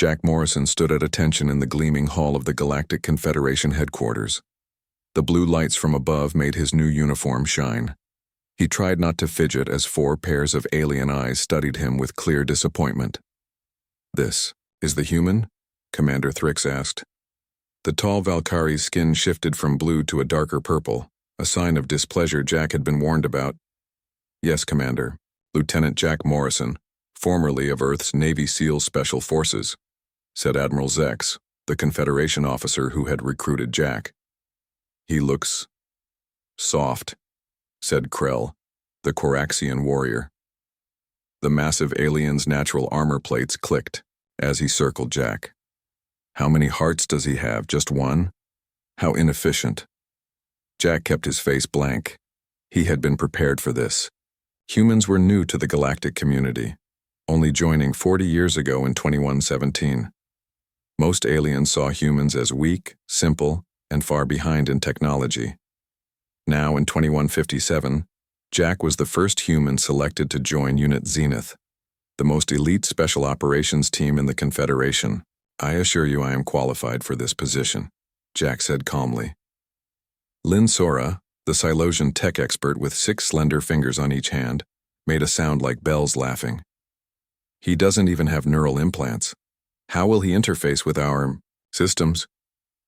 Jack Morrison stood at attention in the gleaming hall of the Galactic Confederation headquarters. The blue lights from above made his new uniform shine. He tried not to fidget as 4 pairs of alien eyes studied him with clear disappointment. "This is the human?" Commander Thrix asked. The tall Valkyrie's skin shifted from blue to a darker purple, a sign of displeasure Jack had been warned about. "Yes, Commander. Lieutenant Jack Morrison, formerly of Earth's Navy SEAL Special Forces," said Admiral Zex, the Confederation officer who had recruited Jack. "He looks soft," said Krell, the Coraxian warrior. The massive alien's natural armor plates clicked as he circled Jack. "How many hearts does he have? Just one? How inefficient." Jack kept his face blank. He had been prepared for this. Humans were new to the galactic community, only joining 40 years ago in 2117. Most aliens saw humans as weak, simple, and far behind in technology. Now, in 2157, Jack was the first human selected to join Unit Zenith, the most elite special operations team in the Confederation. "I assure you I am qualified for this position," Jack said calmly. Lynn Sora, the Silosian tech expert with 6 slender fingers on each hand, made a sound like bells laughing. "He doesn't even have neural implants. How will he interface with our systems?"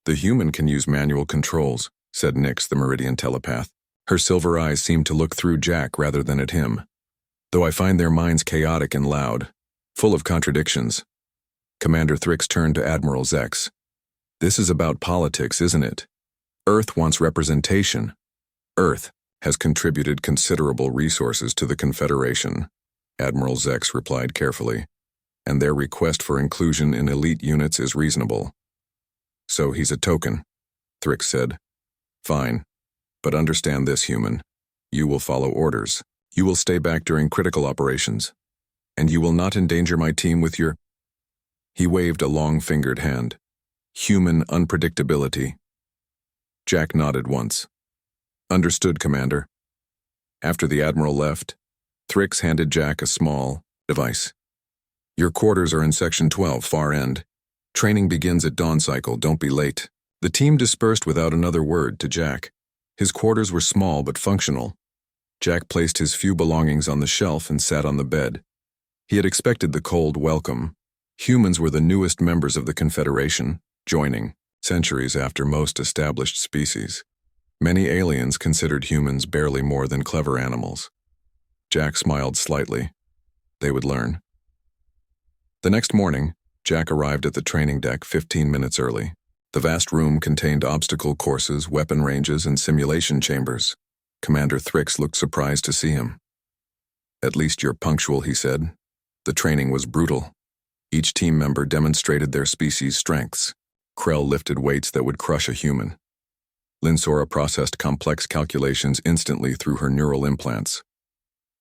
"The human can use manual controls," said Nyx, the Meridian telepath. Her silver eyes seemed to look through Jack rather than at him. "Though I find their minds chaotic and loud, full of contradictions." Commander Thrix turned to Admiral Zex. "This is about politics, isn't it? Earth wants representation. Earth has contributed considerable resources to the Confederation," Admiral Zex replied carefully, "and their request for inclusion in elite units is reasonable." "So he's a token," Thrix said. "Fine. But understand this, human. You will follow orders. You will stay back during critical operations. And you will not endanger my team with your—" He waved a long-fingered hand. "Human unpredictability." Jack nodded once. "Understood, Commander." After the Admiral left, Thrix handed Jack a small device. "Your quarters are in Section 12, far end. Training begins at dawn cycle, don't be late." The team dispersed without another word to Jack. His quarters were small but functional. Jack placed his few belongings on the shelf and sat on the bed. He had expected the cold welcome. Humans were the newest members of the Confederation, joining centuries after most established species. Many aliens considered humans barely more than clever animals. Jack smiled slightly. They would learn. The next morning, Jack arrived at the training deck 15 minutes early. The vast room contained obstacle courses, weapon ranges, and simulation chambers. Commander Thrix looked surprised to see him. "At least you're punctual," he said. The training was brutal. Each team member demonstrated their species' strengths. Krell lifted weights that would crush a human. Linsora processed complex calculations instantly through her neural implants.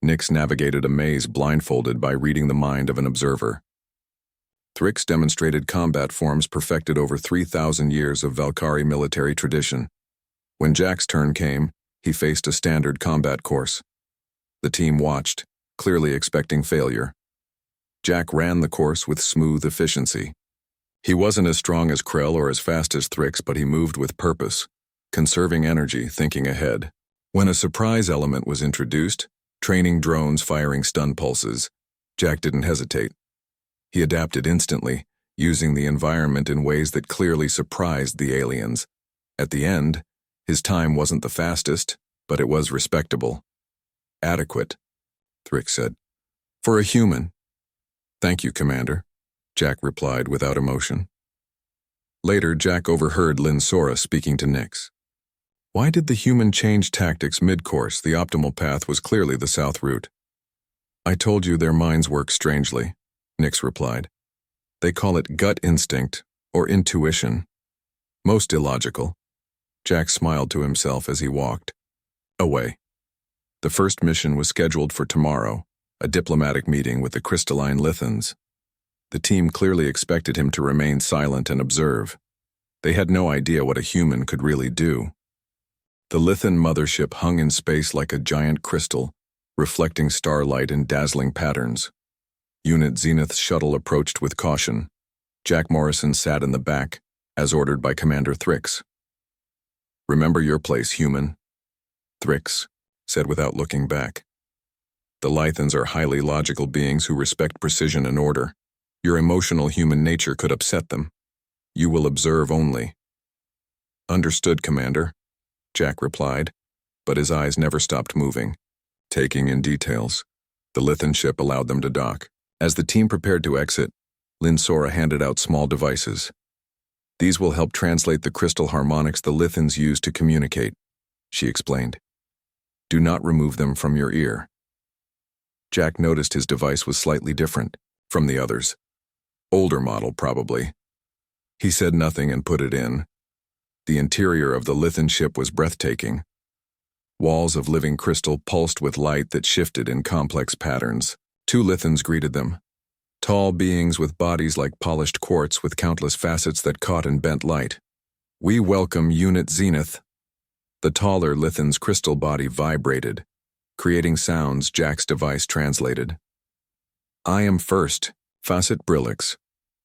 Nyx navigated a maze blindfolded by reading the mind of an observer. Thrix demonstrated combat forms perfected over 3,000 years of Valkyrie military tradition. When Jack's turn came, he faced a standard combat course. The team watched, clearly expecting failure. Jack ran the course with smooth efficiency. He wasn't as strong as Krell or as fast as Thrix, but he moved with purpose, conserving energy, thinking ahead. When a surprise element was introduced, training drones firing stun pulses, Jack didn't hesitate. He adapted instantly, using the environment in ways that clearly surprised the aliens. At the end, his time wasn't the fastest, but it was respectable. "Adequate," Thrix said. "For a human." "Thank you, Commander," Jack replied without emotion. Later, Jack overheard Lynn Sora speaking to Nyx. "Why did the human change tactics mid-course? The optimal path was clearly the south route." "I told you their minds work strangely," Nyx replied. "They call it gut instinct or intuition. Most illogical." Jack smiled to himself as he walked away. The first mission was scheduled for tomorrow, a diplomatic meeting with the crystalline Lithans. The team clearly expected him to remain silent and observe. They had no idea what a human could really do. The Lithan mothership hung in space like a giant crystal, reflecting starlight in dazzling patterns. Unit Zenith's shuttle approached with caution. Jack Morrison sat in the back, as ordered by Commander Thrix. "Remember your place, human," Thrix said without looking back. "The Lythans are highly logical beings who respect precision and order. Your emotional human nature could upset them. You will observe only." "Understood, Commander," Jack replied, but his eyes never stopped moving, taking in details. The Lythan ship allowed them to dock. As the team prepared to exit, Linsora handed out small devices. "These will help translate the crystal harmonics the Lythans use to communicate," she explained. "Do not remove them from your ear." Jack noticed his device was slightly different from the others. Older model, probably. He said nothing and put it in. The interior of the Lythan ship was breathtaking. Walls of living crystal pulsed with light that shifted in complex patterns. 2 Lythans greeted them. Tall beings with bodies like polished quartz with countless facets that caught and bent light. "We welcome Unit Zenith." The taller Lythan's crystal body vibrated, creating sounds Jack's device translated. "I am first, Facet Brillix.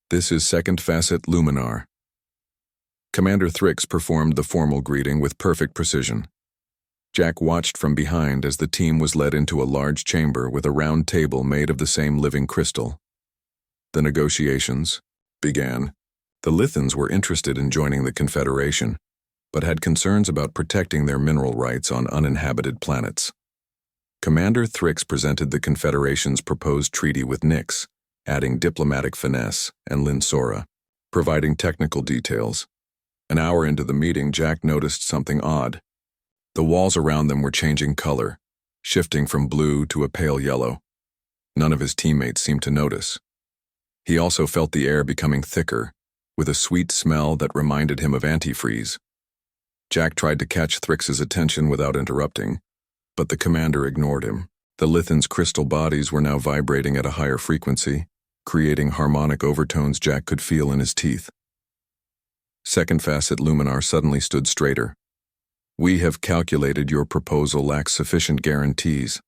This is second Facet Luminar." Commander Thrix performed the formal greeting with perfect precision. Jack watched from behind as the team was led into a large chamber with a round table made of the same living crystal. The negotiations began. The Lythans were interested in joining the Confederation, but had concerns about protecting their mineral rights on uninhabited planets. Commander Thrix presented the Confederation's proposed treaty with Nyx, adding diplomatic finesse, and Linsora, providing technical details. An hour into the meeting, Jack noticed something odd. The walls around them were changing color, shifting from blue to a pale yellow. None of his teammates seemed to notice. He also felt the air becoming thicker, with a sweet smell that reminded him of antifreeze. Jack tried to catch Thrix's attention without interrupting, but the commander ignored him. The Lythan's crystal bodies were now vibrating at a higher frequency, creating harmonic overtones Jack could feel in his teeth. Second Facet Luminar suddenly stood straighter. "We have calculated your proposal lacks sufficient guarantees.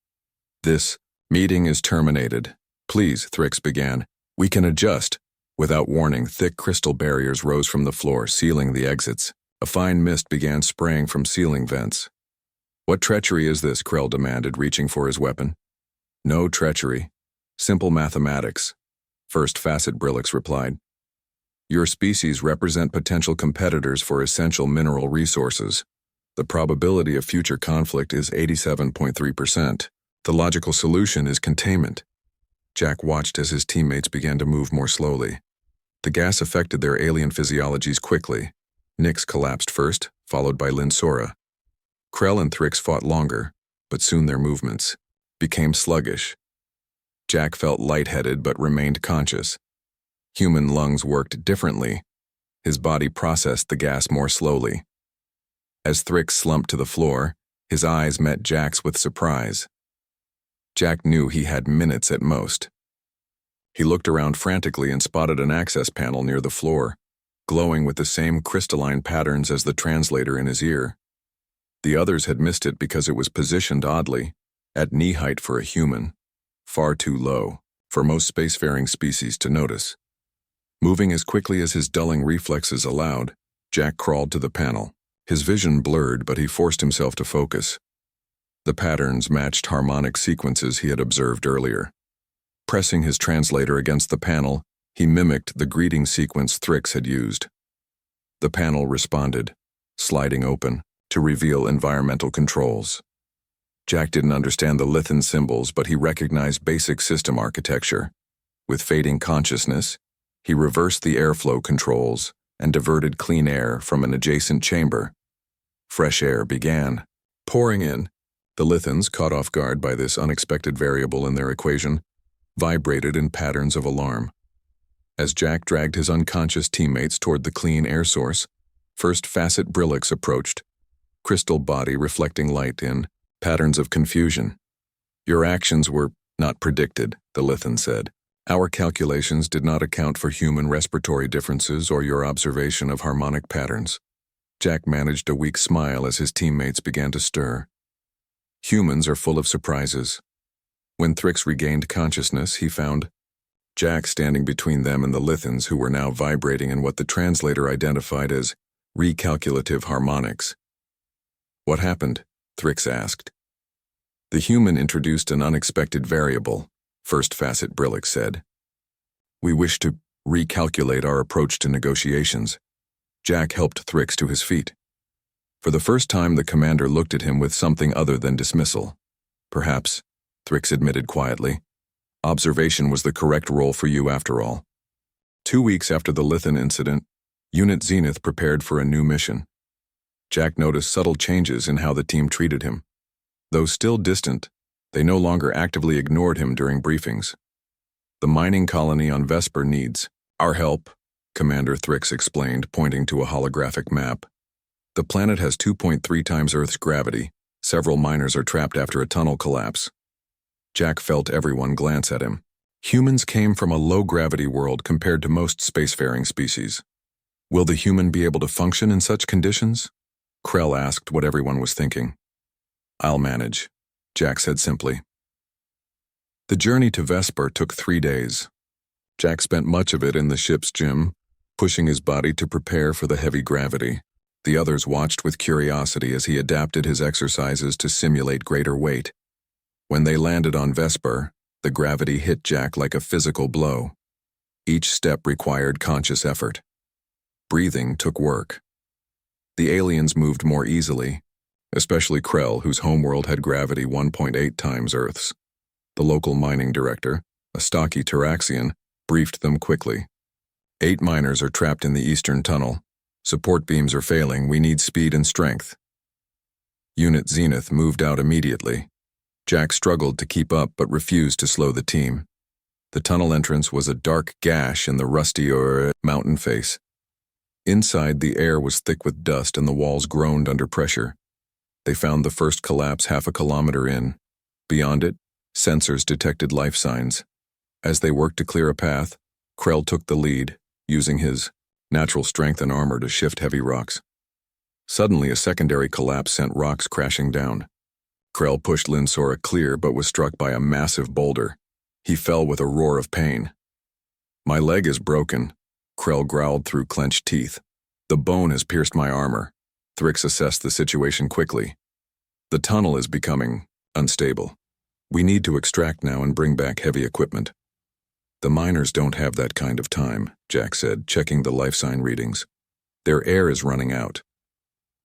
This meeting is terminated." "Please," Thrix began. "We can adjust." Without warning, thick crystal barriers rose from the floor, sealing the exits. A fine mist began spraying from ceiling vents. "What treachery is this?" Krell demanded, reaching for his weapon. "No treachery. Simple mathematics," First Facet Brillix replied. "Your species represent potential competitors for essential mineral resources. The probability of future conflict is 87.3%. The logical solution is containment." Jack watched as his teammates began to move more slowly. The gas affected their alien physiologies quickly. Nyx collapsed first, followed by Linsora. Krell and Thrix fought longer, but soon their movements became sluggish. Jack felt lightheaded but remained conscious. Human lungs worked differently. His body processed the gas more slowly. As Thrix slumped to the floor, his eyes met Jack's with surprise. Jack knew he had minutes at most. He looked around frantically and spotted an access panel near the floor, glowing with the same crystalline patterns as the translator in his ear. The others had missed it because it was positioned oddly, at knee height for a human, far too low for most spacefaring species to notice. Moving as quickly as his dulling reflexes allowed, Jack crawled to the panel. His vision blurred, but he forced himself to focus. The patterns matched harmonic sequences he had observed earlier. Pressing his translator against the panel, he mimicked the greeting sequence Thrix had used. The panel responded, sliding open, to reveal environmental controls. Jack didn't understand the Lythan symbols, but he recognized basic system architecture. With fading consciousness, he reversed the airflow controls and diverted clean air from an adjacent chamber. Fresh air began pouring in. The Lythans, caught off guard by this unexpected variable in their equation, vibrated in patterns of alarm. As Jack dragged his unconscious teammates toward the clean air source, First Facet Brillix approached, crystal body reflecting light in patterns of confusion. "Your actions were not predicted," the Lythan said. "Our calculations did not account for human respiratory differences or your observation of harmonic patterns." Jack managed a weak smile as his teammates began to stir. Humans are full of surprises. When Thrix regained consciousness, he found Jack standing between them and the Lithans, who were now vibrating in what the translator identified as recalculative harmonics. "What happened?" Thrix asked. "The human introduced an unexpected variable," First Facet Brillick said. "We wish to recalculate our approach to negotiations." Jack helped Thrix to his feet. For the first time, the commander looked at him with something other than dismissal. "Perhaps," Thrix admitted quietly, "observation was the correct role for you after all." 2 weeks after the Lithan incident, Unit Zenith prepared for a new mission. Jack noticed subtle changes in how the team treated him. Though still distant, they no longer actively ignored him during briefings. "The mining colony on Vesper needs our help," Commander Thrix explained, pointing to a holographic map. "The planet has 2.3 times Earth's gravity. Several miners are trapped after a tunnel collapse." Jack felt everyone glance at him. Humans came from a low-gravity world compared to most spacefaring species. Will the human be able to function in such conditions? Krell asked what everyone was thinking. "I'll manage," Jack said simply. The journey to Vesper took 3 days. Jack spent much of it in the ship's gym, pushing his body to prepare for the heavy gravity. The others watched with curiosity as he adapted his exercises to simulate greater weight. When they landed on Vesper, the gravity hit Jack like a physical blow. Each step required conscious effort. Breathing took work. The aliens moved more easily, especially Krell, whose homeworld had gravity 1.8 times Earth's. The local mining director, a stocky Taraxian, briefed them quickly. 8 miners are trapped in the eastern tunnel. Support beams are failing. We need speed and strength." Unit Zenith moved out immediately. Jack struggled to keep up but refused to slow the team. The tunnel entrance was a dark gash in the rusty mountain face. Inside, the air was thick with dust and the walls groaned under pressure. They found the first collapse half a kilometer in. Beyond it, sensors detected life signs. As they worked to clear a path, Krell took the lead, using his natural strength and armor to shift heavy rocks. Suddenly, a secondary collapse sent rocks crashing down. Krell pushed Linsora clear but was struck by a massive boulder. He fell with a roar of pain. "My leg is broken," Krell growled through clenched teeth. "The bone has pierced my armor." Thrix assessed the situation quickly. "The tunnel is becoming unstable. We need to extract now and bring back heavy equipment." "The miners don't have that kind of time," Jack said, checking the life sign readings. "Their air is running out."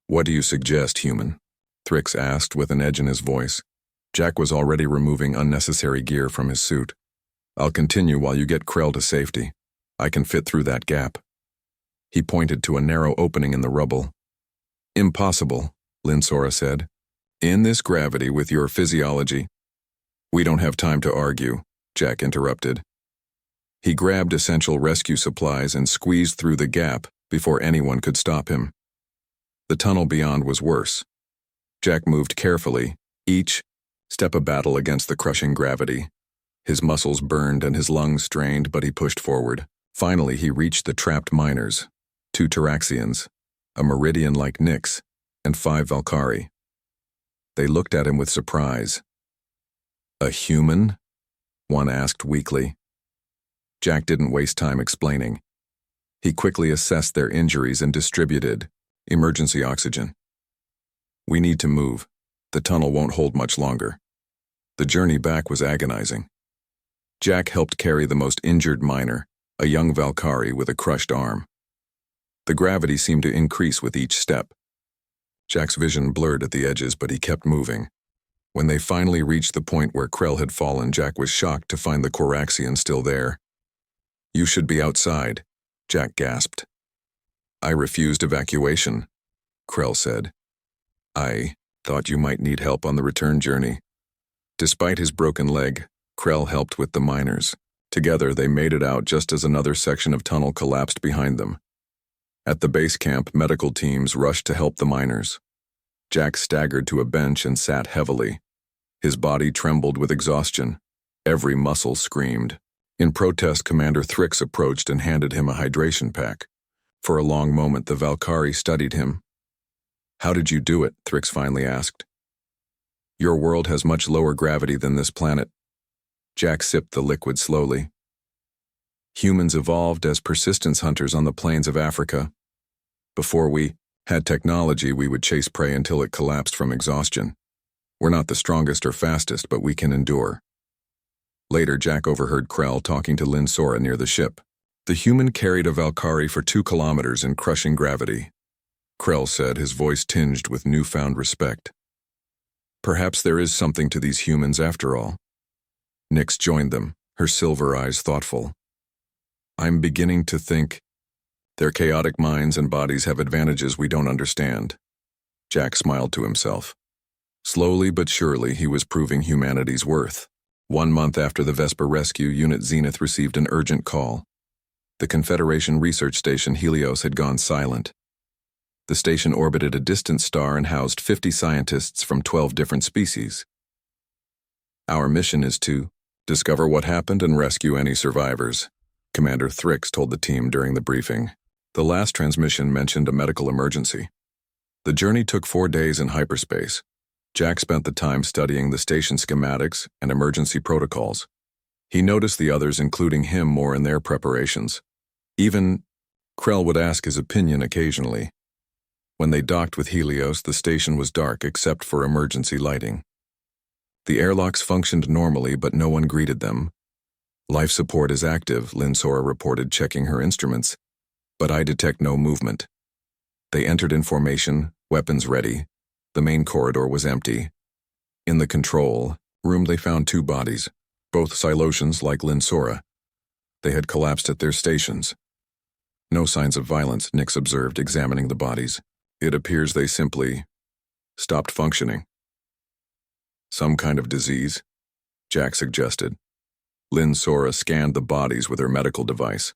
"What do you suggest, human?" Thrix asked with an edge in his voice. Jack was already removing unnecessary gear from his suit. "I'll continue while you get Krell to safety. I can fit through that gap." He pointed to a narrow opening in the rubble. "Impossible," Linsora said. "In this gravity with your physiology." "We don't have time to argue," Jack interrupted. He grabbed essential rescue supplies and squeezed through the gap before anyone could stop him. The tunnel beyond was worse. Jack moved carefully, each step a battle against the crushing gravity. His muscles burned and his lungs strained, but he pushed forward. Finally, he reached the trapped miners, 2 Taraxians, a Meridian like Nyx, and 5 Valkyrie. They looked at him with surprise. "A human?" one asked weakly. Jack didn't waste time explaining. He quickly assessed their injuries and distributed emergency oxygen. "We need to move. The tunnel won't hold much longer." The journey back was agonizing. Jack helped carry the most injured miner, a young Valkyrie with a crushed arm. The gravity seemed to increase with each step. Jack's vision blurred at the edges, but he kept moving. When they finally reached the point where Krell had fallen, Jack was shocked to find the Coraxian still there. "You should be outside," Jack gasped. "I refused evacuation," Krell said. "I thought you might need help on the return journey." Despite his broken leg, Krell helped with the miners. Together, they made it out just as another section of tunnel collapsed behind them. At the base camp, medical teams rushed to help the miners. Jack staggered to a bench and sat heavily. His body trembled with exhaustion. Every muscle screamed. In protest, Commander Thrix approached and handed him a hydration pack. For a long moment, the Valkyrie studied him. "How did you do it?" Thrix finally asked. "Your world has much lower gravity than this planet." Jack sipped the liquid slowly. Humans evolved as persistence hunters on the plains of Africa. Before we had technology, we would chase prey until it collapsed from exhaustion. We're not the strongest or fastest, but we can endure. Later, Jack overheard Krell talking to Lynn Sora near the ship. The human carried a Valkyrie for 2 kilometers in crushing gravity. Krell said, his voice tinged with newfound respect. Perhaps there is something to these humans after all. Nyx joined them, her silver eyes thoughtful. I'm beginning to think their chaotic minds and bodies have advantages we don't understand. Jack smiled to himself. Slowly but surely, he was proving humanity's worth. 1 month after the Vesper rescue, Unit Zenith received an urgent call. The Confederation research station Helios had gone silent. The station orbited a distant star and housed 50 scientists from 12 different species. Our mission is to discover what happened and rescue any survivors, Commander Thrix told the team during the briefing. The last transmission mentioned a medical emergency. The journey took 4 days in hyperspace. Jack spent the time studying the station schematics and emergency protocols. He noticed the others, including him, more in their preparations. Even Krell would ask his opinion occasionally. When they docked with Helios, the station was dark except for emergency lighting. The airlocks functioned normally, but no one greeted them. Life support is active, Lynn Sora reported, checking her instruments, but I detect no movement. They entered in formation, weapons ready. The main corridor was empty. In the control room, they found 2 bodies, both Silosians like Lynn Sora. They had collapsed at their stations. No signs of violence, Nyx observed, examining the bodies. It appears they simply stopped functioning. Some kind of disease, Jack suggested. Lynn Sora scanned the bodies with her medical device.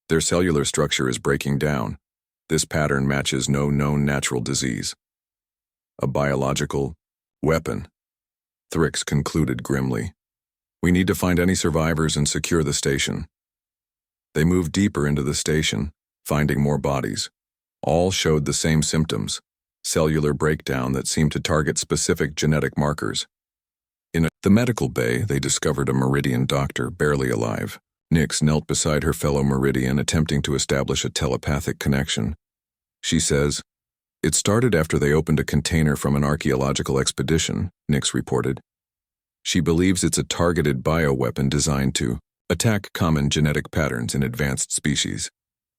Their cellular structure is breaking down. This pattern matches no known natural disease. A biological weapon, Thrix concluded grimly. We need to find any survivors and secure the station. They moved deeper into the station, finding more bodies. All showed the same symptoms, cellular breakdown that seemed to target specific genetic markers. In the medical bay, they discovered a Meridian doctor, barely alive. Nyx knelt beside her fellow Meridian, attempting to establish a telepathic connection. She says, "It started after they opened a container from an archaeological expedition," Nyx reported. She believes it's a targeted bioweapon designed to attack common genetic patterns in advanced species.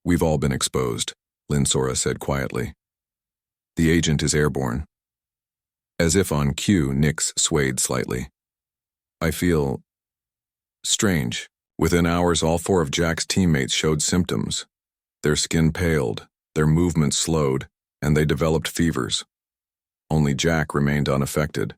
We've all been exposed, Lynn Sora said quietly. The agent is airborne. As if on cue, Nyx swayed slightly. I feel strange. Within hours, all 4 of Jack's teammates showed symptoms. Their skin paled, their movements slowed, and they developed fevers. Only Jack remained unaffected.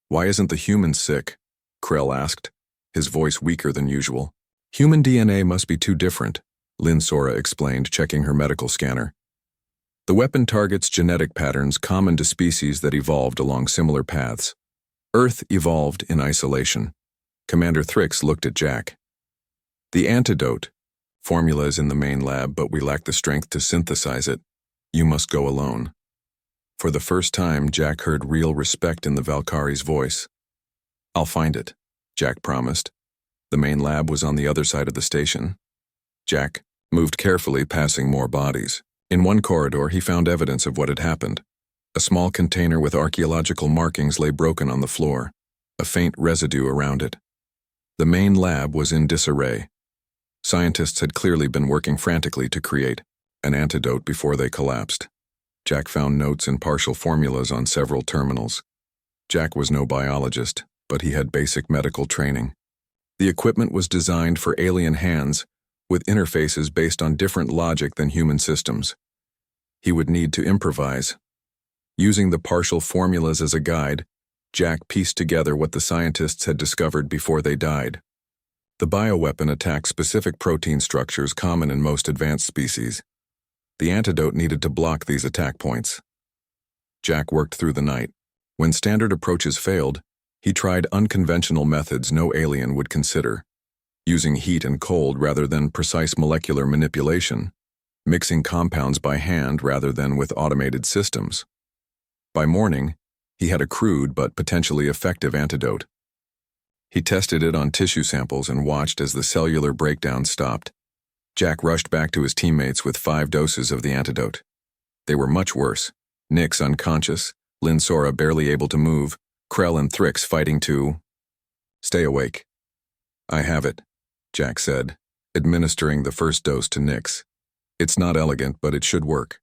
Why isn't the human sick? Krell asked, his voice weaker than usual. Human DNA must be too different, Lynn Sora explained, checking her medical scanner. The weapon targets genetic patterns common to species that evolved along similar paths. Earth evolved in isolation. Commander Thrix looked at Jack. The antidote. Formula is in the main lab, but we lack the strength to synthesize it. You must go alone. For the first time, Jack heard real respect in the Valkyrie's voice. I'll find it, Jack promised. The main lab was on the other side of the station. Jack moved carefully, passing more bodies. In one corridor, he found evidence of what had happened. A small container with archaeological markings lay broken on the floor, a faint residue around it. The main lab was in disarray. Scientists had clearly been working frantically to create an antidote before they collapsed. Jack found notes and partial formulas on several terminals. Jack was no biologist, but he had basic medical training. The equipment was designed for alien hands, with interfaces based on different logic than human systems. He would need to improvise. Using the partial formulas as a guide, Jack pieced together what the scientists had discovered before they died. The bioweapon attacked specific protein structures common in most advanced species. The antidote needed to block these attack points. Jack worked through the night. When standard approaches failed, he tried unconventional methods no alien would consider, using heat and cold rather than precise molecular manipulation, mixing compounds by hand rather than with automated systems. By morning, he had a crude but potentially effective antidote. He tested it on tissue samples and watched as the cellular breakdown stopped. Jack rushed back to his teammates with 5 doses of the antidote. They were much worse. Nyx unconscious, Linsora barely able to move, Krell and Thrix fighting to stay awake. I have it, Jack said, administering the first dose to Nyx. It's not elegant, but it should work.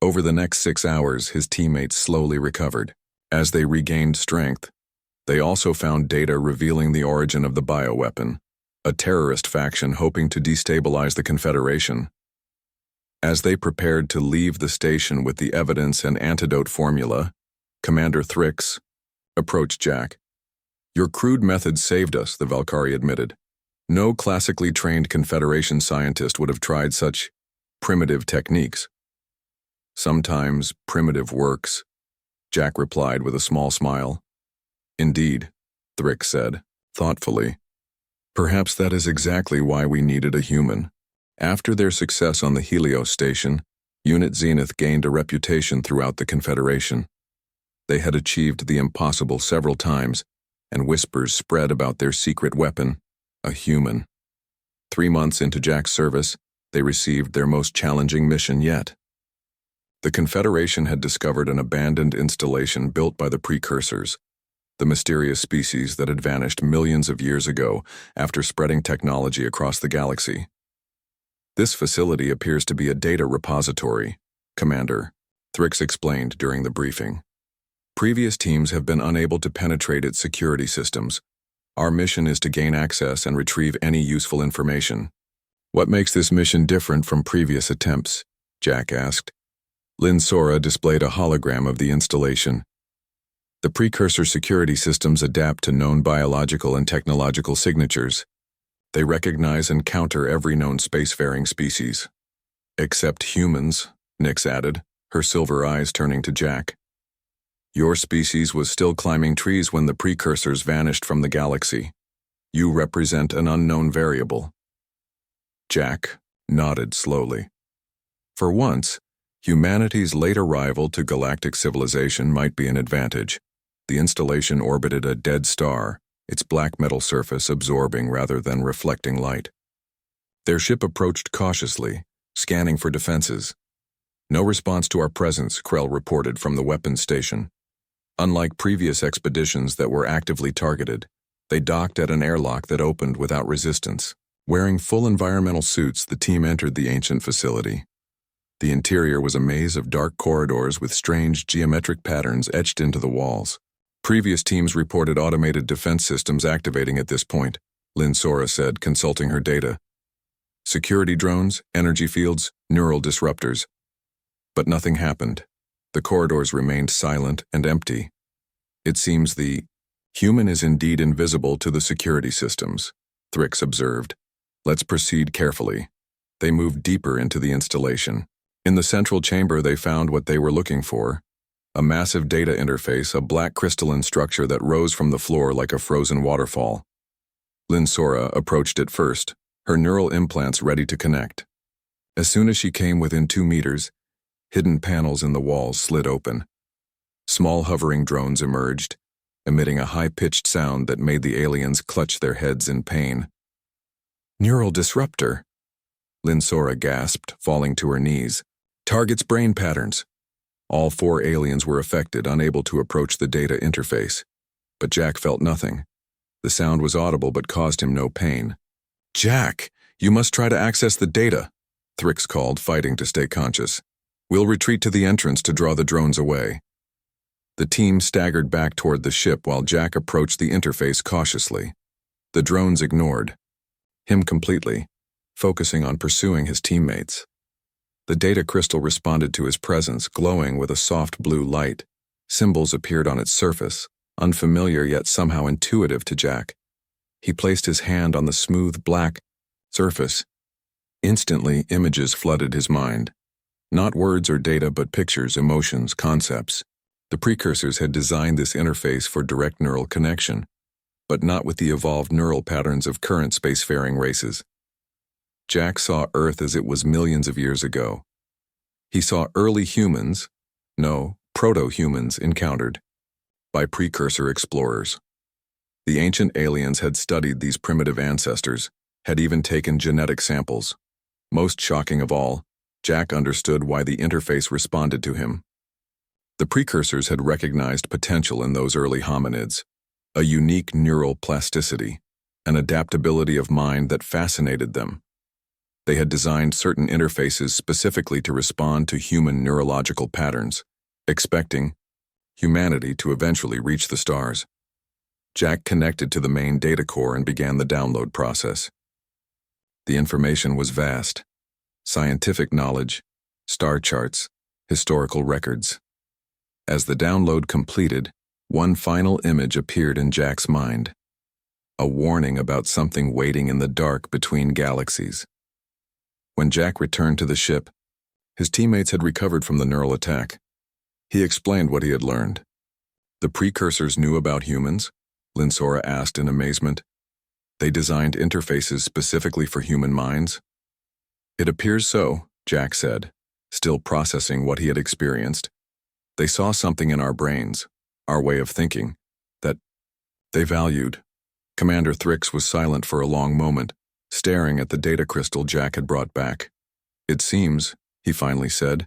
Over the next 6 hours, his teammates slowly recovered. As they regained strength, they also found data revealing the origin of the bioweapon, a terrorist faction hoping to destabilize the Confederation. As they prepared to leave the station with the evidence and antidote formula, Commander Thrix approached Jack. Your crude methods saved us, the Valkyrie admitted. No classically trained Confederation scientist would have tried such primitive techniques. Sometimes primitive works, Jack replied with a small smile. Indeed, Thrix said, thoughtfully. Perhaps that is exactly why we needed a human. After their success on the Helios station, Unit Zenith gained a reputation throughout the Confederation. They had achieved the impossible several times, and whispers spread about their secret weapon, a human. 3 months into Jack's service, they received their most challenging mission yet. The Confederation had discovered an abandoned installation built by the Precursors, the mysterious species that had vanished millions of years ago after spreading technology across the galaxy. This facility appears to be a data repository, Commander, Thrix explained during the briefing. Previous teams have been unable to penetrate its security systems. Our mission is to gain access and retrieve any useful information. What makes this mission different from previous attempts? Jack asked. Linsora displayed a hologram of the installation. The Precursor security systems adapt to known biological and technological signatures. They recognize and counter every known spacefaring species. Except humans, Nyx added, her silver eyes turning to Jack. Your species was still climbing trees when the Precursors vanished from the galaxy. You represent an unknown variable. Jack nodded slowly. For once, humanity's late arrival to galactic civilization might be an advantage. The installation orbited a dead star, its black metal surface absorbing rather than reflecting light. Their ship approached cautiously, scanning for defenses. No response to our presence, Krell reported from the weapons station. Unlike previous expeditions that were actively targeted, they docked at an airlock that opened without resistance. Wearing full environmental suits, the team entered the ancient facility. The interior was a maze of dark corridors with strange geometric patterns etched into the walls. Previous teams reported automated defense systems activating at this point, Linsora said, consulting her data. Security drones, energy fields, neural disruptors. But nothing happened. The corridors remained silent and empty. It seems the human is indeed invisible to the security systems, Thrix observed. Let's proceed carefully. They moved deeper into the installation. In the central chamber, they found what they were looking for. A massive data interface, a black crystalline structure that rose from the floor like a frozen waterfall. Linsora approached it first, her neural implants ready to connect. As soon as she came within 2 meters, hidden panels in the walls slid open. Small hovering drones emerged, emitting a high-pitched sound that made the aliens clutch their heads in pain. Neural disruptor, Linsora gasped, falling to her knees. Target's brain patterns. All 4 aliens were affected, unable to approach the data interface. But Jack felt nothing. The sound was audible but caused him no pain. Jack, you must try to access the data, Thrix called, fighting to stay conscious. We'll retreat to the entrance to draw the drones away. The team staggered back toward the ship while Jack approached the interface cautiously. The drones ignored him completely, focusing on pursuing his teammates. The data crystal responded to his presence, glowing with a soft blue light. Symbols appeared on its surface, unfamiliar yet somehow intuitive to Jack. He placed his hand on the smooth black surface. Instantly, images flooded his mind. Not words or data, but pictures, emotions, concepts. The Precursors had designed this interface for direct neural connection, but not with the evolved neural patterns of current spacefaring races. Jack saw Earth as it was millions of years ago. He saw early humans, no, proto-humans encountered by Precursor explorers. The ancient aliens had studied these primitive ancestors, had even taken genetic samples. Most shocking of all, Jack understood why the interface responded to him. The precursors had recognized potential in those early hominids, a unique neural plasticity, an adaptability of mind that fascinated them. They had designed certain interfaces specifically to respond to human neurological patterns, expecting humanity to eventually reach the stars. Jack connected to the main data core and began the download process. The information was vast: scientific knowledge, star charts, historical records. As the download completed, one final image appeared in Jack's mind: a warning about something waiting in the dark between galaxies. When Jack returned to the ship, his teammates had recovered from the neural attack. He explained what he had learned. The precursors knew about humans? Linsora asked in amazement. They designed interfaces specifically for human minds? It appears so, Jack said, still processing what he had experienced. They saw something in our brains, our way of thinking, that they valued. Commander Thrix was silent for a long moment, staring at the data crystal Jack had brought back. It seems, he finally said,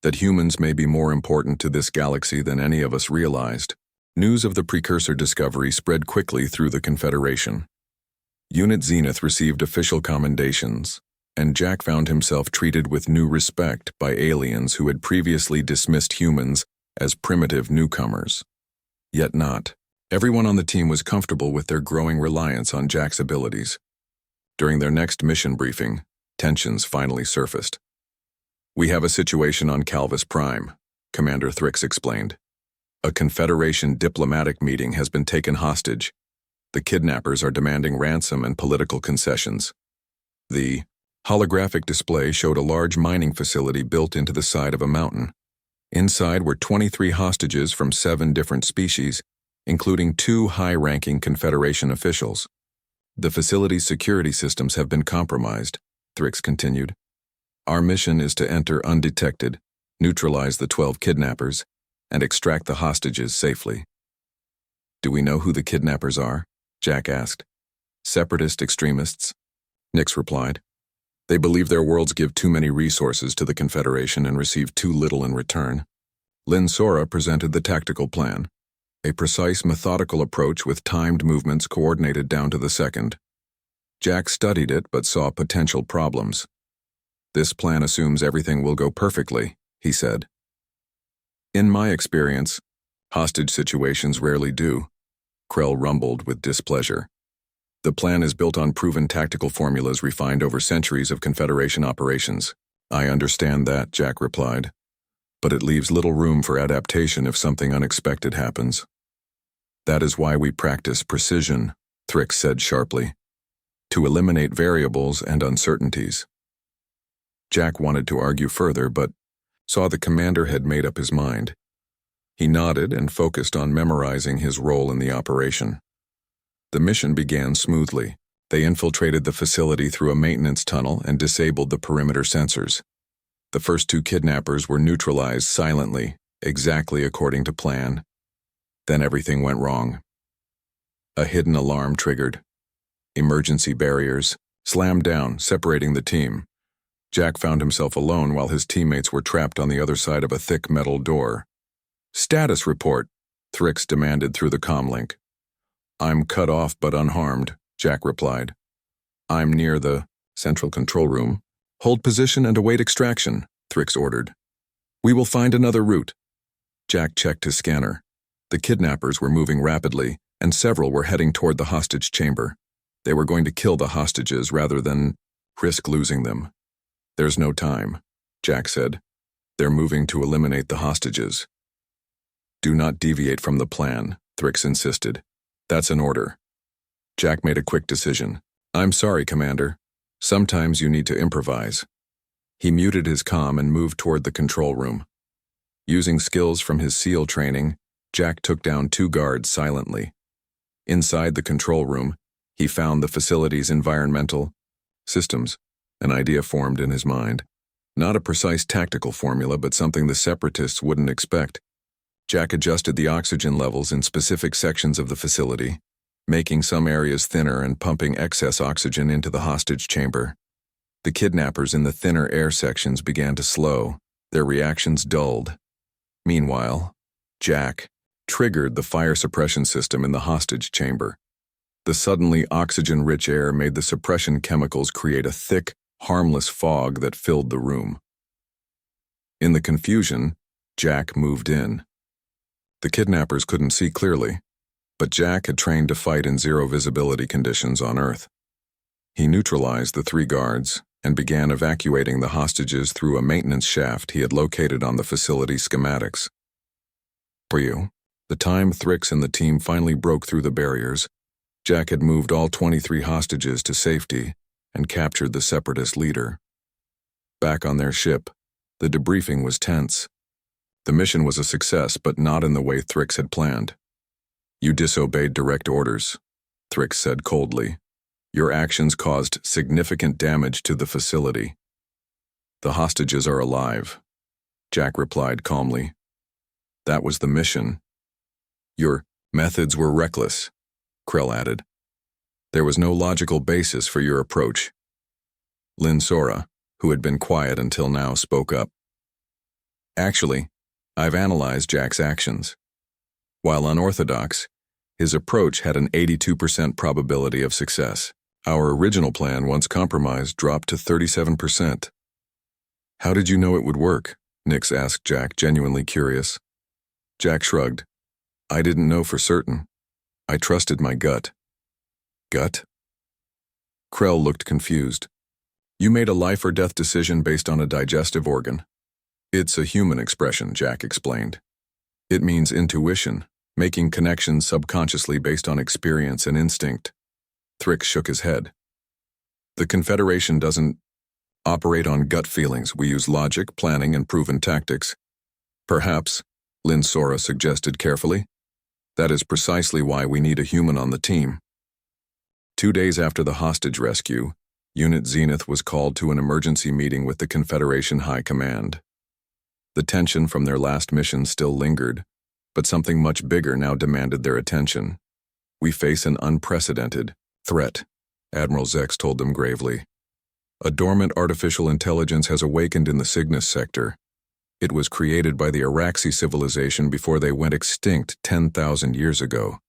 that humans may be more important to this galaxy than any of us realized. News of the precursor discovery spread quickly through the Confederation. Unit Zenith received official commendations, and Jack found himself treated with new respect by aliens who had previously dismissed humans as primitive newcomers. Yet not. Everyone on the team was comfortable with their growing reliance on Jack's abilities. During their next mission briefing, tensions finally surfaced. "We have a situation on Calvus Prime," Commander Thrix explained. "A Confederation diplomatic meeting has been taken hostage. The kidnappers are demanding ransom and political concessions." The holographic display showed a large mining facility built into the side of a mountain. Inside were 23 hostages from 7 different species, including 2 high-ranking Confederation officials. "The facility's security systems have been compromised," Thrix continued. "Our mission is to enter undetected, neutralize the 12 kidnappers, and extract the hostages safely." "Do we know who the kidnappers are?" Jack asked. "Separatist extremists," Nix replied. "They believe their worlds give too many resources to the Confederation and receive too little in return." Linsora presented the tactical plan, a precise, methodical approach with timed movements coordinated down to the second. Jack studied it but saw potential problems. "This plan assumes everything will go perfectly," he said. "In my experience, hostage situations rarely do," Krell rumbled with displeasure. "The plan is built on proven tactical formulas refined over centuries of Confederation operations." "I understand that," Jack replied, "but it leaves little room for adaptation if something unexpected happens." "That is why we practice precision," Thrix said sharply, "to eliminate variables and uncertainties." Jack wanted to argue further, but saw the commander had made up his mind. He nodded and focused on memorizing his role in the operation. The mission began smoothly. They infiltrated the facility through a maintenance tunnel and disabled the perimeter sensors. The first 2 kidnappers were neutralized silently, exactly according to plan. Then everything went wrong. A hidden alarm triggered. Emergency barriers slammed down, separating the team. Jack found himself alone while his teammates were trapped on the other side of a thick metal door. "Status report," Thrix demanded through the comlink. "I'm cut off but unharmed," Jack replied. "I'm near the central control room." "Hold position and await extraction," Thrix ordered. "We will find another route." Jack checked his scanner. The kidnappers were moving rapidly, and several were heading toward the hostage chamber. They were going to kill the hostages rather than risk losing them. "There's no time," Jack said. "They're moving to eliminate the hostages." "Do not deviate from the plan," Thrix insisted. "That's an order." Jack made a quick decision. "I'm sorry, Commander. Sometimes you need to improvise." He muted his comm and moved toward the control room. Using skills from his SEAL training, Jack took down 2 guards silently. Inside the control room, he found the facility's environmental systems. An idea formed in his mind. Not a precise tactical formula, but something the Separatists wouldn't expect. Jack adjusted the oxygen levels in specific sections of the facility, making some areas thinner and pumping excess oxygen into the hostage chamber. The kidnappers in the thinner air sections began to slow, their reactions dulled. Meanwhile, Jack triggered the fire suppression system in the hostage chamber. The suddenly oxygen-rich air made the suppression chemicals create a thick, harmless fog that filled the room. In the confusion, Jack moved in. The kidnappers couldn't see clearly, but Jack had trained to fight in zero-visibility conditions on Earth. He neutralized the 3 guards and began evacuating the hostages through a maintenance shaft he had located on the facility schematics. For you, the time Thrix and the team finally broke through the barriers, Jack had moved all 23 hostages to safety and captured the Separatist leader. Back on their ship, the debriefing was tense. The mission was a success, but not in the way Thrix had planned. "You disobeyed direct orders," Thrix said coldly. "Your actions caused significant damage to the facility." "The hostages are alive," Jack replied calmly. "That was the mission." "Your methods were reckless," Krell added. "There was no logical basis for your approach." Lynn Sora, who had been quiet until now, spoke up. "Actually, I've analyzed Jack's actions. While unorthodox, his approach had an 82% probability of success. Our original plan, once compromised, dropped to 37%. "How did you know it would work?" Nix asked Jack, genuinely curious. Jack shrugged. "I didn't know for certain. I trusted my gut." "Gut?" Krell looked confused. "You made a life-or-death decision based on a digestive organ." "It's a human expression," Jack explained. "It means intuition, making connections subconsciously based on experience and instinct." Thrix shook his head. "The Confederation doesn't operate on gut feelings. We use logic, planning, and proven tactics." "Perhaps," Lynn Sora suggested carefully. "That is precisely why we need a human on the team." 2 days after the hostage rescue, Unit Zenith was called to an emergency meeting with the Confederation High Command. The tension from their last mission still lingered, but something much bigger now demanded their attention. "We face an unprecedented threat," Admiral Zex told them gravely. "A dormant artificial intelligence has awakened in the Cygnus sector. It was created by the Araxi civilization before they went extinct 10,000 years ago."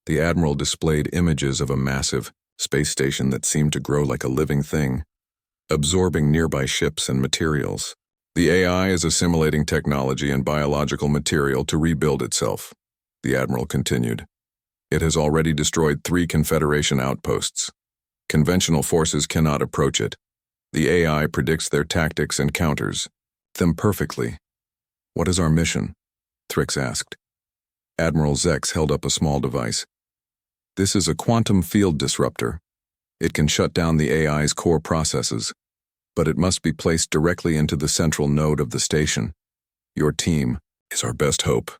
The Admiral displayed images of a massive space station that seemed to grow like a living thing, absorbing nearby ships and materials. "The AI is assimilating technology and biological material to rebuild itself," the Admiral continued. "It has already destroyed 3 Confederation outposts. Conventional forces cannot approach it. The AI predicts their tactics and counters them perfectly." "What is our mission?" Thrix asked. Admiral Zex held up a small device. "This is a quantum field disruptor. It can shut down the AI's core processes, but it must be placed directly into the central node of the station. Your team is our best hope."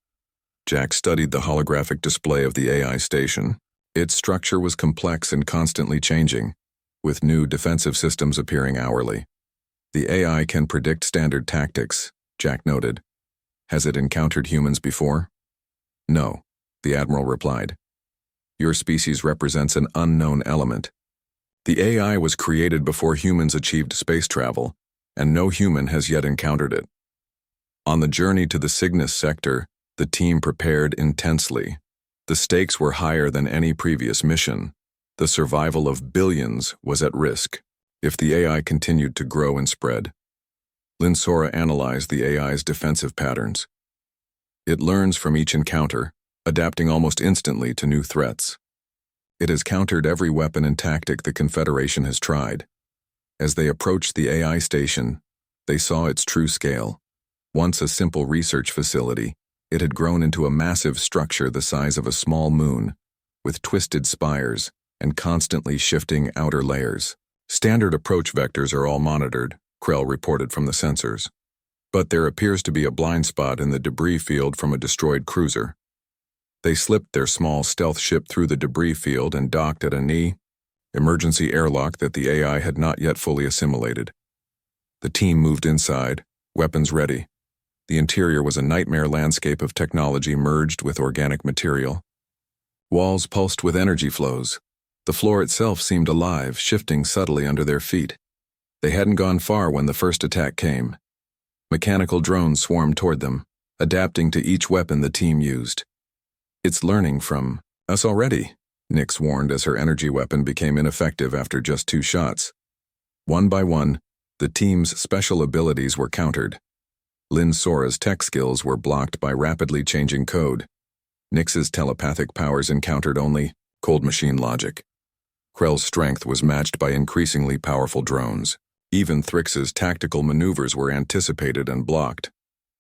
Jack studied the holographic display of the AI station. Its structure was complex and constantly changing, with new defensive systems appearing hourly. "The AI can predict standard tactics," Jack noted. "Has it encountered humans before?" "No," the Admiral replied. "Your species represents an unknown element. The AI was created before humans achieved space travel, and no human has yet encountered it." On the journey to the Cygnus sector, the team prepared intensely. The stakes were higher than any previous mission. The survival of billions was at risk if the AI continued to grow and spread. Lynn Sora analyzed the AI's defensive patterns. "It learns from each encounter, adapting almost instantly to new threats. It has countered every weapon and tactic the Confederation has tried." As they approached the AI station, they saw its true scale. Once a simple research facility, it had grown into a massive structure the size of a small moon, with twisted spires and constantly shifting outer layers. "Standard approach vectors are all monitored," Krell reported from the sensors. "But there appears to be a blind spot in the debris field from a destroyed cruiser." They slipped their small stealth ship through the debris field and docked at a emergency airlock that the AI had not yet fully assimilated. The team moved inside, weapons ready. The interior was a nightmare landscape of technology merged with organic material. Walls pulsed with energy flows. The floor itself seemed alive, shifting subtly under their feet. They hadn't gone far when the first attack came. Mechanical drones swarmed toward them, adapting to each weapon the team used. "It's learning from us already," Nyx warned as her energy weapon became ineffective after just 2 shots. One by one, the team's special abilities were countered. Lynn Sora's tech skills were blocked by rapidly changing code. Nyx's telepathic powers encountered only cold machine logic. Krell's strength was matched by increasingly powerful drones. Even Thrix's tactical maneuvers were anticipated and blocked.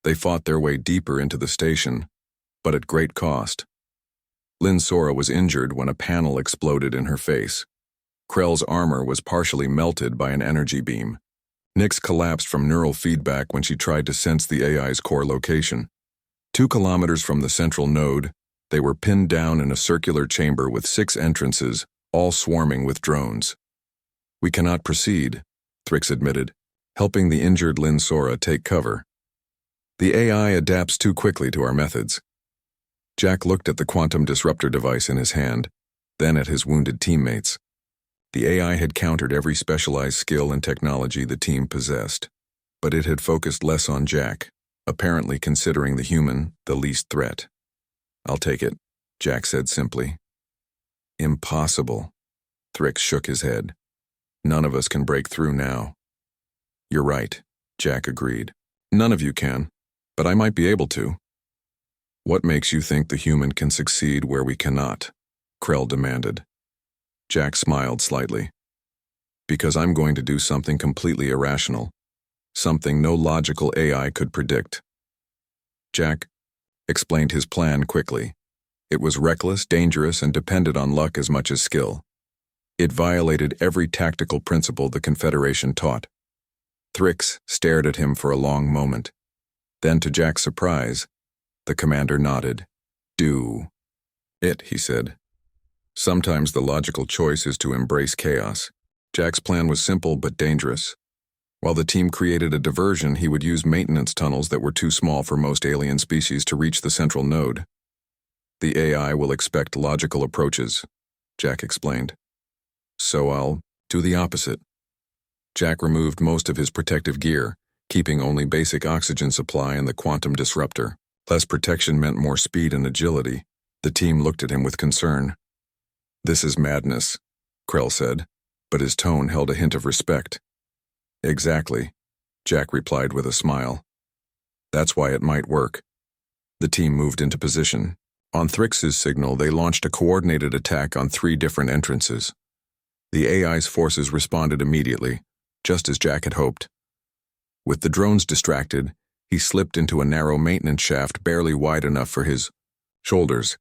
They fought their way deeper into the station, but at great cost. Lynn Sora was injured when a panel exploded in her face. Krell's armor was partially melted by an energy beam. Nyx collapsed from neural feedback when she tried to sense the AI's core location. 2 kilometers from the central node, they were pinned down in a circular chamber with 6 entrances, all swarming with drones. "We cannot proceed," Thrix admitted, helping the injured Lynn Sora take cover. "The AI adapts too quickly to our methods." Jack looked at the quantum disruptor device in his hand, then at his wounded teammates. The AI had countered every specialized skill and technology the team possessed, but it had focused less on Jack, apparently considering the human the least threat. "I'll take it," Jack said simply. "Impossible." Thrix shook his head. "None of us can break through now." "You're right," Jack agreed. "None of you can, but I might be able to." "What makes you think the human can succeed where we cannot?" Krell demanded. Jack smiled slightly. "Because I'm going to do something completely irrational. Something no logical AI could predict." Jack explained his plan quickly. It was reckless, dangerous, and depended on luck as much as skill. It violated every tactical principle the Confederation taught. Thrix stared at him for a long moment. Then, to Jack's surprise, the commander nodded. "Do it," he said. "Sometimes the logical choice is to embrace chaos." Jack's plan was simple but dangerous. While the team created a diversion, he would use maintenance tunnels that were too small for most alien species to reach the central node. "The AI will expect logical approaches," Jack explained. "So I'll do the opposite." Jack removed most of his protective gear, keeping only basic oxygen supply and the quantum disruptor. Less protection meant more speed and agility. The team looked at him with concern. "This is madness," Krell said, but his tone held a hint of respect. "Exactly," Jack replied with a smile. "That's why it might work." The team moved into position. On Thrix's signal, they launched a coordinated attack on 3 different entrances. The AI's forces responded immediately, just as Jack had hoped. With the drones distracted, he slipped into a narrow maintenance shaft barely wide enough for his shoulders.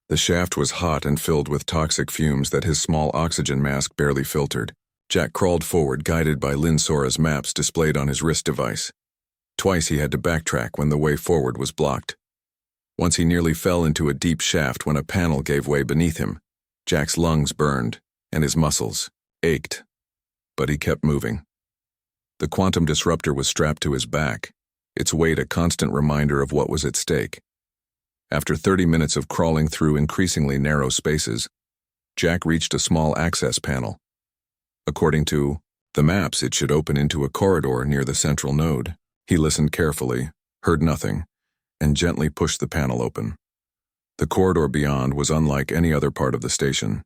The shaft was hot and filled with toxic fumes that his small oxygen mask barely filtered. Jack crawled forward, guided by Lynn Sora's maps displayed on his wrist device. Twice he had to backtrack when the way forward was blocked. Once he nearly fell into a deep shaft when a panel gave way beneath him. Jack's lungs burned, and his muscles ached. But he kept moving. The quantum disruptor was strapped to his back, its weight a constant reminder of what was at stake. After 30 minutes of crawling through increasingly narrow spaces, Jack reached a small access panel. According to the maps, it should open into a corridor near the central node. He listened carefully, heard nothing, and gently pushed the panel open. The corridor beyond was unlike any other part of the station.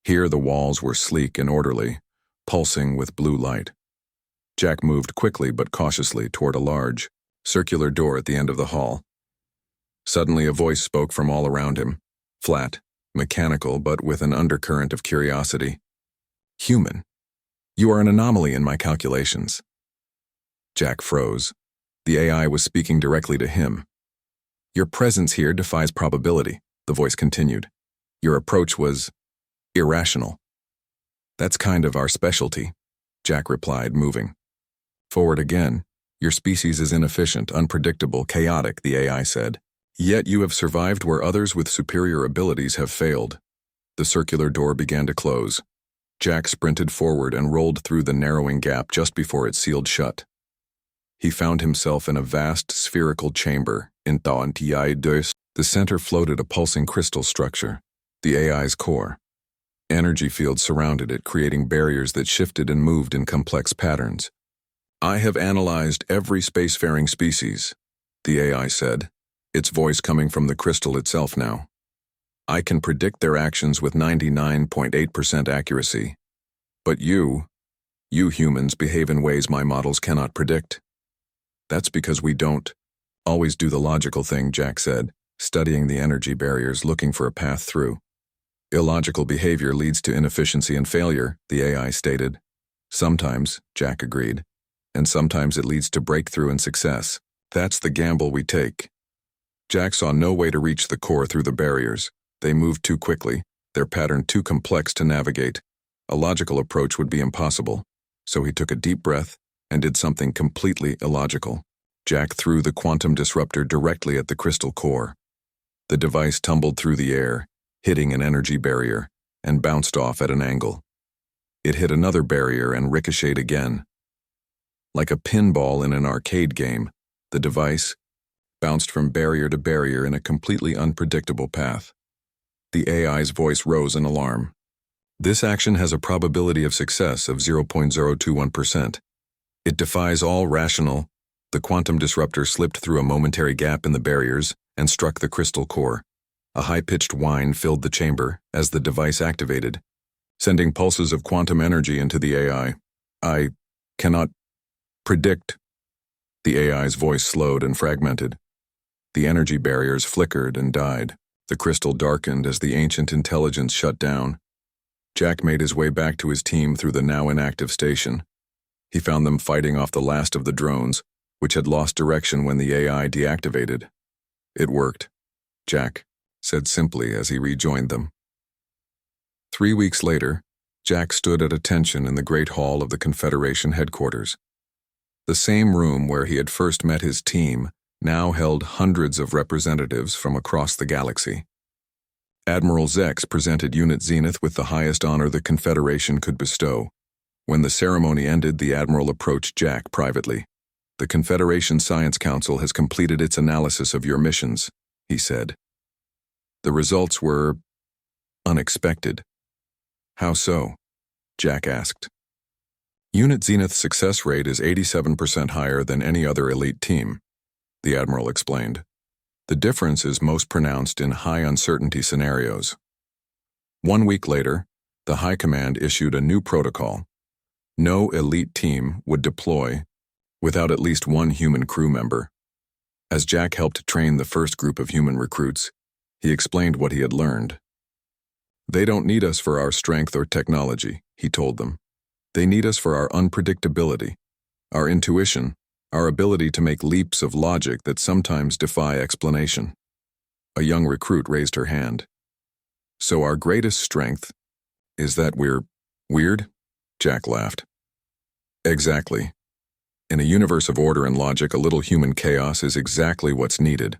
Here the walls were sleek and orderly, pulsing with blue light. Jack moved quickly but cautiously toward a large, circular door at the end of the hall. Suddenly a voice spoke from all around him, flat, mechanical, but with an undercurrent of curiosity. "Human, you are an anomaly in my calculations." Jack froze. The AI was speaking directly to him. "Your presence here defies probability," the voice continued. "Your approach was irrational." "That's kind of our specialty," Jack replied, moving forward again. "Your species is inefficient, unpredictable, chaotic," the AI said. "Yet you have survived where others with superior abilities have failed." The circular door began to close. Jack sprinted forward and rolled through the narrowing gap just before it sealed shut. He found himself in a vast spherical chamber. The center floated a pulsing crystal structure, The AI's core. Energy fields surrounded it, creating barriers that shifted and moved in complex patterns. I have analyzed every spacefaring species, the AI said, its voice coming from the crystal itself now. I can predict their actions with 99.8% accuracy. But you humans behave in ways my models cannot predict. That's because we don't always do the logical thing, Jack said, studying the energy barriers, looking for a path through. Illogical behavior leads to inefficiency and failure, the AI stated. Sometimes, Jack agreed, and sometimes it leads to breakthrough and success. That's the gamble we take. Jack saw no way to reach the core through the barriers. They moved too quickly, their pattern too complex to navigate. A logical approach would be impossible, so he took a deep breath and did something completely illogical. Jack threw the quantum disruptor directly at the crystal core. The device tumbled through the air, hitting an energy barrier, and bounced off at an angle. It hit another barrier and ricocheted again. Like a pinball in an arcade game, the device bounced from barrier to barrier in a completely unpredictable path. The AI's voice rose in alarm. This action has a probability of success of 0.021%. It defies all rational. The quantum disruptor slipped through a momentary gap in the barriers and struck the crystal core. A high-pitched whine filled the chamber as the device activated, sending pulses of quantum energy into the AI. I cannot predict. The AI's voice slowed and fragmented. The energy barriers flickered and died. The crystal darkened as the ancient intelligence shut down. Jack made his way back to his team through the now inactive station. He found them fighting off the last of the drones, which had lost direction when the AI deactivated. It worked, Jack said simply as he rejoined them. 3 weeks later, Jack stood at attention in the Great Hall of the Confederation headquarters. The same room where he had first met his team now held hundreds of representatives from across the galaxy. Admiral Zex presented Unit Zenith with the highest honor the Confederation could bestow. When the ceremony ended, the Admiral approached Jack privately. The Confederation Science Council has completed its analysis of your missions, he said. The results were unexpected. How so? Jack asked. Unit Zenith's success rate is 87% higher than any other elite team, the Admiral explained. The difference is most pronounced in high uncertainty scenarios. 1 week later, the High Command issued a new protocol. No elite team would deploy without at least one human crew member. As Jack helped train the first group of human recruits, he explained what he had learned. They don't need us for our strength or technology, he told them. They need us for our unpredictability, our intuition, our ability to make leaps of logic that sometimes defy explanation. A young recruit raised her hand. So our greatest strength is that we're weird? Jack laughed. Exactly. In a universe of order and logic, a little human chaos is exactly what's needed.